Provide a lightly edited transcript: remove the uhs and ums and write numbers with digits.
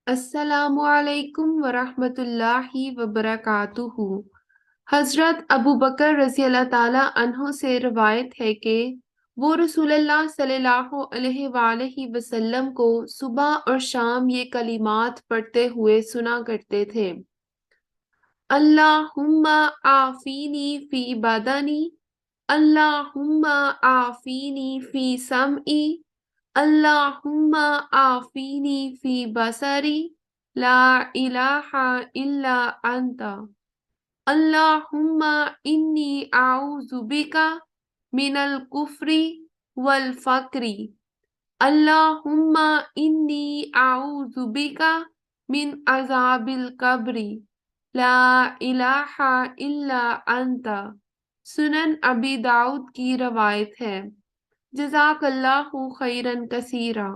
السلام علیکم ورحمۃ اللہ وبرکاتہ۔ حضرت ابو بکر رضی اللہ تعالیٰ عنہ سے روایت ہے کہ وہ رسول اللہ صلی اللہ علیہ وآلہ وسلم کو صبح اور شام یہ کلمات پڑھتے ہوئے سنا کرتے تھے: اللہم آفینی فی بدنی، اللہم آفینی فی سمعی، اللہم آفینی فی بصری، لا الہ الا انت، اللہم انی اعوذ بک من الکفر والفقر، اللہم انی اعوذ بک من عذاب القبر، لا الہ الا انت۔ سنن ابی داؤد کی روایت ہے۔ جزاک اللہ خیرا کثیرا۔